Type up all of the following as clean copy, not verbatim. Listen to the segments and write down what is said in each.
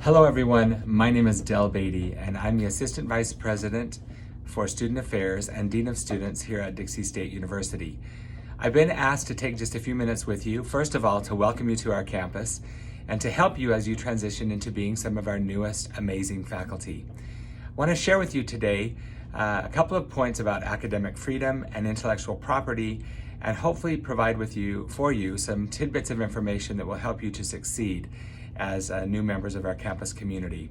Hello everyone, my name is Del Beatty and I'm the Assistant Vice President for Student Affairs and Dean of Students here at Dixie State University. I've been asked to take just a few minutes with you, first of all to welcome you to our campus and to help you as you transition into being some of our newest amazing faculty. I want to share with you today a couple of points about academic freedom and intellectual property, and hopefully provide for you some tidbits of information that will help you to succeed as new members of our campus community.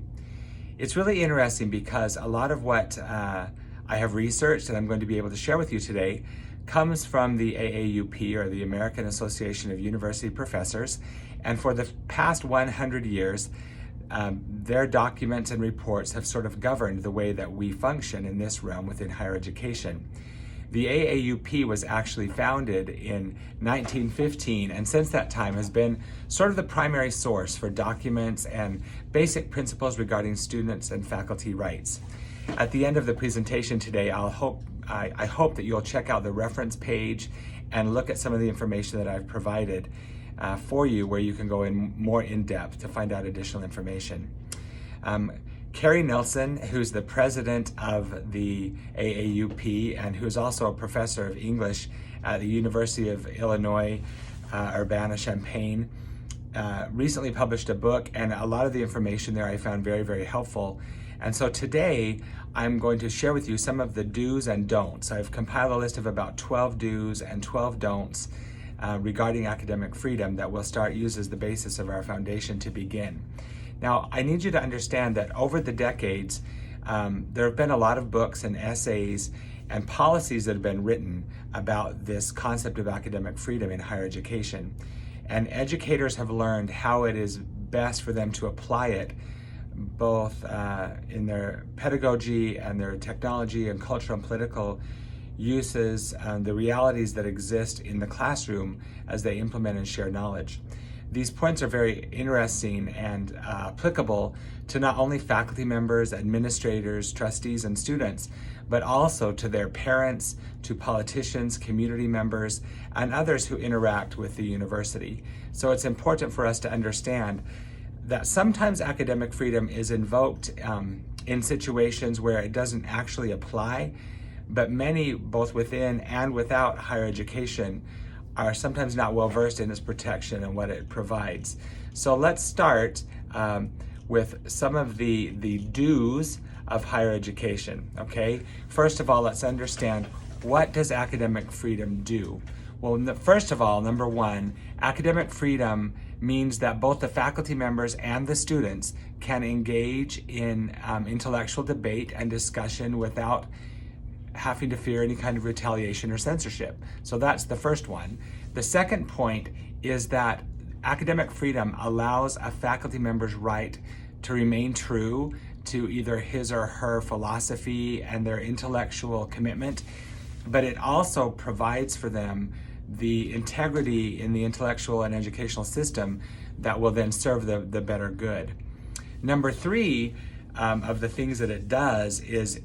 It's really interesting because a lot of what I have researched and I'm going to be able to share with you today comes from the AAUP, or the American Association of University Professors, and for the past 100 years their documents and reports have sort of governed the way that we function in this realm within higher education. The AAUP was actually founded in 1915, and since that time has been sort of the primary source for documents and basic principles regarding students and faculty rights. At the end of the presentation today, I hope that you'll check out the reference page and look at some of the information that I've provided for you, where you can go in more in depth to find out additional information. Carrie Nelson, who's the president of the AAUP and who's also a professor of English at the University of Illinois, Urbana-Champaign, recently published a book, and a lot of the information there I found very, very helpful. And so today I'm going to share with you some of the do's and don'ts. I've compiled a list of about 12 do's and 12 don'ts regarding academic freedom that we'll use as the basis of our foundation to begin. Now, I need you to understand that over the decades, there have been a lot of books and essays and policies that have been written about this concept of academic freedom in higher education. And educators have learned how it is best for them to apply it, both in their pedagogy and their technology and cultural and political uses, and the realities that exist in the classroom as they implement and share knowledge. These points are very interesting and applicable to not only faculty members, administrators, trustees, and students, but also to their parents, to politicians, community members, and others who interact with the university. So it's important for us to understand that sometimes academic freedom is invoked in situations where it doesn't actually apply, but many, both within and without higher education, are sometimes not well versed in its protection and what it provides. So let's start with some of the do's of higher education, okay? First of all, let's understand, what does academic freedom do? Well, first of all, number one, academic freedom means that both the faculty members and the students can engage in intellectual debate and discussion without having to fear any kind of retaliation or censorship. So that's the first one. The second point is that academic freedom allows a faculty member's right to remain true to either his or her philosophy and their intellectual commitment, but it also provides for them the integrity in the intellectual and educational system that will then serve the better good. Number three of the things that it does is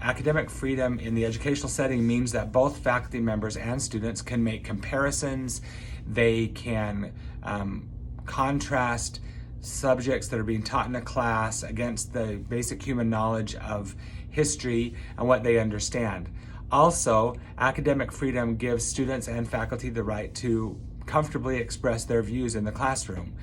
academic freedom in the educational setting means that both faculty members and students can make comparisons. They can contrast subjects that are being taught in a class against the basic human knowledge of history and what they understand. Also, academic freedom gives students and faculty the right to comfortably express their views in the classroom.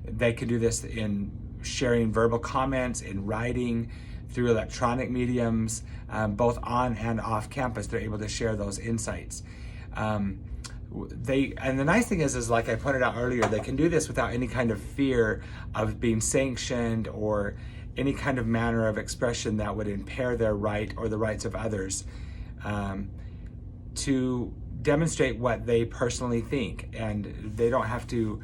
They can do this in sharing verbal comments, in writing, through electronic mediums, both on and off campus. They're able to share those insights. And the nice thing is like I pointed out earlier, they can do this without any kind of fear of being sanctioned or any kind of manner of expression that would impair their right or the rights of others to demonstrate what they personally think. And they don't have to,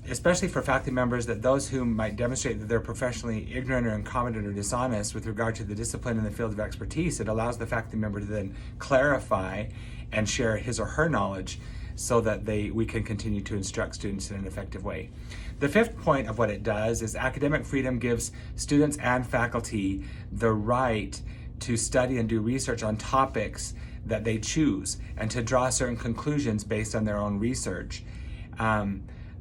especially for faculty members, that those who might demonstrate that they're professionally ignorant or incompetent or dishonest with regard to the discipline in the field of expertise, it allows the faculty member to then clarify and share his or her knowledge so that we can continue to instruct students in an effective way. The fifth point of what it does is academic freedom gives students and faculty the right to study and do research on topics that they choose and to draw certain conclusions based on their own research.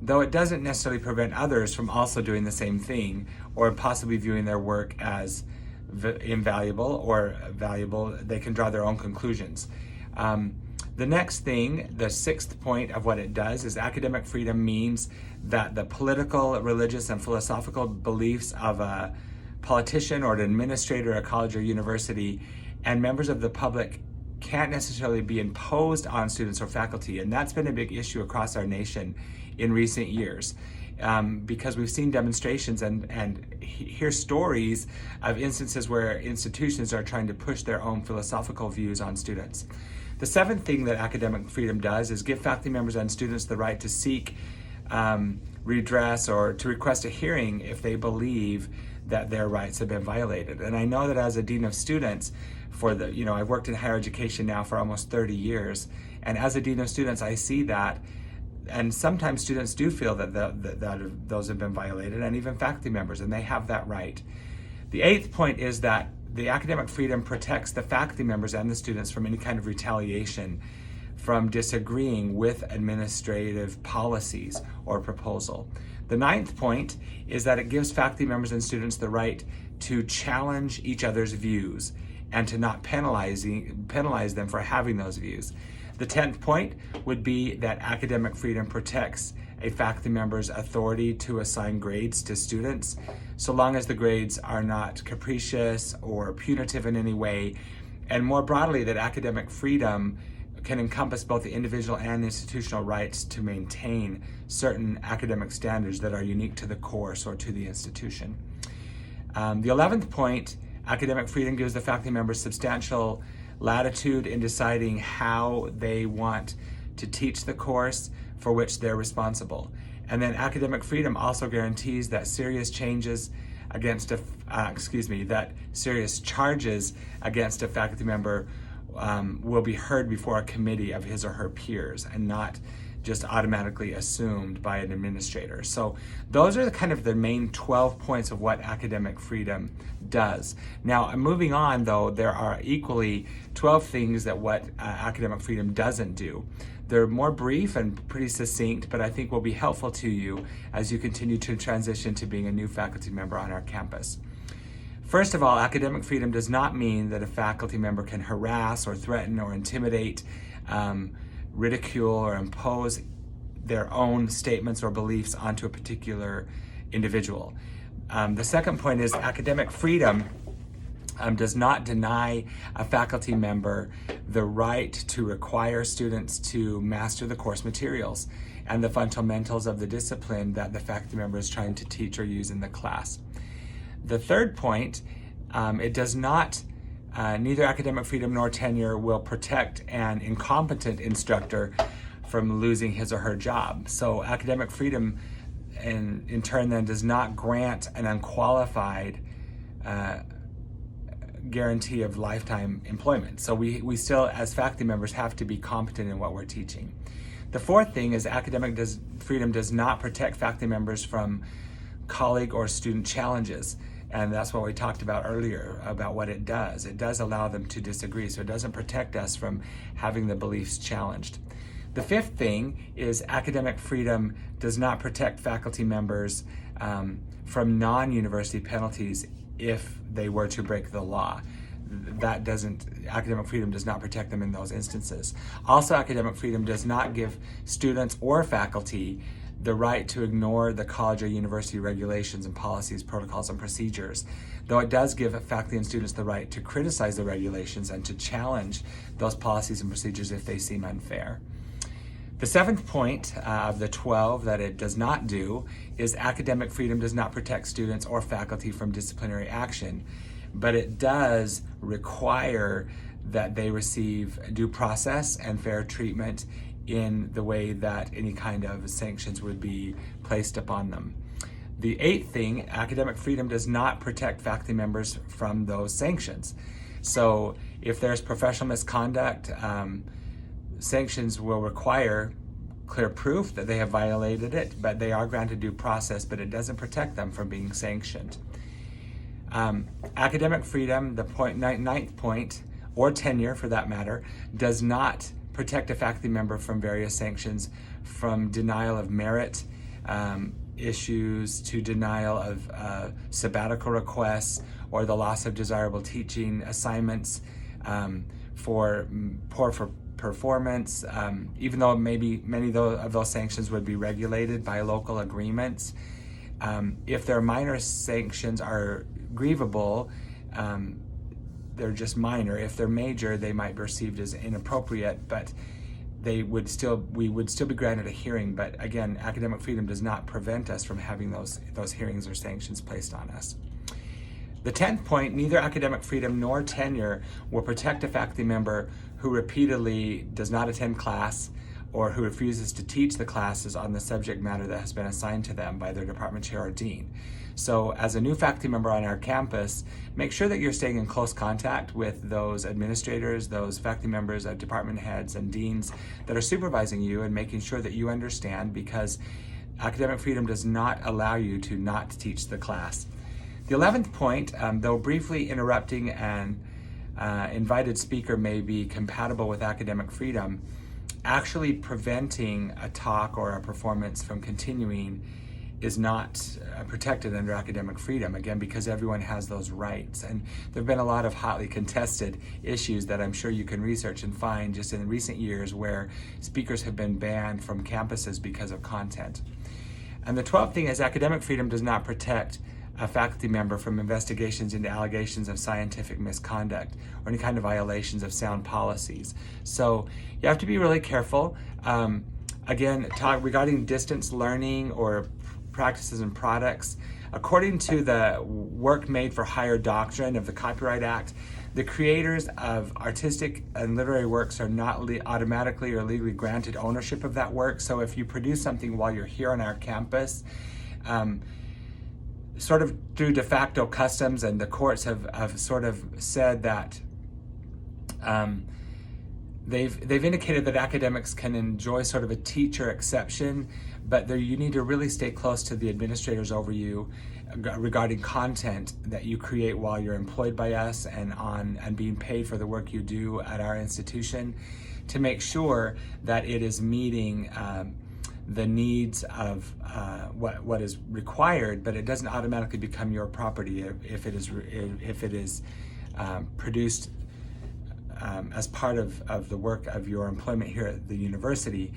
though it doesn't necessarily prevent others from also doing the same thing or possibly viewing their work as invaluable or valuable. They can draw their own conclusions. The next thing, the sixth point of what it does, is academic freedom means that the political, religious, and philosophical beliefs of a politician or an administrator at a college or university and members of the public can't necessarily be imposed on students or faculty. And that's been a big issue across our nation in recent years. Because we've seen demonstrations and hear stories of instances where institutions are trying to push their own philosophical views on students. The seventh thing that academic freedom does is give faculty members and students the right to seek redress or to request a hearing if they believe that their rights have been violated. And I know that as a dean of students, I've worked in higher education now for almost 30 years, and as a dean of students, I see that. And sometimes students do feel that those have been violated, and even faculty members, and they have that right. The eighth point is that the academic freedom protects the faculty members and the students from any kind of retaliation from disagreeing with administrative policies or proposal. The ninth point is that it gives faculty members and students the right to challenge each other's views and to not penalize them for having those views. The 10th point would be that academic freedom protects a faculty member's authority to assign grades to students, so long as the grades are not capricious or punitive in any way. And more broadly, that academic freedom can encompass both the individual and institutional rights to maintain certain academic standards that are unique to the course or to the institution. The 11th point, academic freedom gives the faculty members substantial latitude in deciding how they want to teach the course for which they're responsible. And then academic freedom also guarantees that serious charges against a faculty member will be heard before a committee of his or her peers and not just automatically assumed by an administrator. So those are the main 12 points of what academic freedom does. Now, moving on though, there are equally 12 things that what academic freedom doesn't do. They're more brief and pretty succinct, but I think will be helpful to you as you continue to transition to being a new faculty member on our campus. First of all, academic freedom does not mean that a faculty member can harass or threaten or intimidate, ridicule or impose their own statements or beliefs onto a particular individual. The second point is academic freedom does not deny a faculty member the right to require students to master the course materials and the fundamentals of the discipline that the faculty member is trying to teach or use in the class. The third point, it does not, neither academic freedom nor tenure will protect an incompetent instructor from losing his or her job. So academic freedom in turn then does not grant an unqualified guarantee of lifetime employment. So we still, as faculty members, have to be competent in what we're teaching. The fourth thing is academic freedom does not protect faculty members from colleague or student challenges. And that's what we talked about earlier about what it does. It does allow them to disagree, so it doesn't protect us from having the beliefs challenged. The fifth thing is academic freedom does not protect faculty members from non-university penalties if they were to break the law. Academic freedom does not protect them in those instances. Also, academic freedom does not give students or faculty the right to ignore the college or university regulations and policies, protocols, and procedures, though it does give faculty and students the right to criticize the regulations and to challenge those policies and procedures if they seem unfair. The seventh point of the 12 that it does not do is academic freedom does not protect students or faculty from disciplinary action, but it does require that they receive due process and fair treatment in the way that any kind of sanctions would be placed upon them. The eighth thing, academic freedom does not protect faculty members from those sanctions. So if there's professional misconduct, sanctions will require clear proof that they have violated it, but they are granted due process, but it doesn't protect them from being sanctioned. Academic freedom, the ninth point, or tenure for that matter, does not protect a faculty member from various sanctions, from denial of merit, issues to denial of sabbatical requests or the loss of desirable teaching assignments, for poor performance, even though maybe many of those sanctions would be regulated by local agreements. If their minor sanctions are grievable, they're just minor. If they're major, they might be perceived as inappropriate, but we would still be granted a hearing. But again, academic freedom does not prevent us from having those hearings or sanctions placed on us. The 10th point, neither academic freedom nor tenure will protect a faculty member who repeatedly does not attend class or who refuses to teach the classes on the subject matter that has been assigned to them by their department chair or dean. So as a new faculty member on our campus, make sure that you're staying in close contact with those administrators, those faculty members, department heads and deans that are supervising you, and making sure that you understand, because academic freedom does not allow you to not teach the class. The 11th point, though briefly interrupting an invited speaker may be compatible with academic freedom, actually preventing a talk or a performance from continuing is not protected under academic freedom, again, because everyone has those rights. And there have been a lot of hotly contested issues that I'm sure you can research and find just in recent years where speakers have been banned from campuses because of content. And the 12th thing is academic freedom does not protect a faculty member from investigations into allegations of scientific misconduct or any kind of violations of sound policies. So you have to be really careful. Again, regarding distance learning or practices and products, according to the Work Made for Hire doctrine of the Copyright Act, the creators of artistic and literary works are not automatically or legally granted ownership of that work. So if you produce something while you're here on our campus, sort of through de facto customs, and the courts have sort of said that they've indicated that academics can enjoy sort of a teacher exception, but you need to really stay close to the administrators over you regarding content that you create while you're employed by us and being paid for the work you do at our institution, to make sure that it is meeting the needs of what is required, but it doesn't automatically become your property if it is produced as part of the work of your employment here at the university.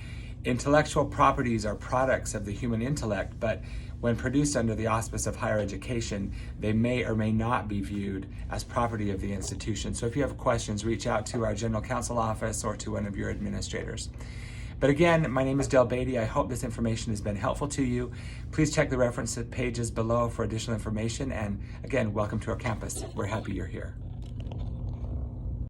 Intellectual properties are products of the human intellect, but when produced under the auspice of higher education, they may or may not be viewed as property of the institution. So if you have questions, reach out to our general counsel office or to one of your administrators. But again, my name is Del Beatty. I hope this information has been helpful to you. Please check the reference pages below for additional information. And again, welcome to our campus. We're happy you're here.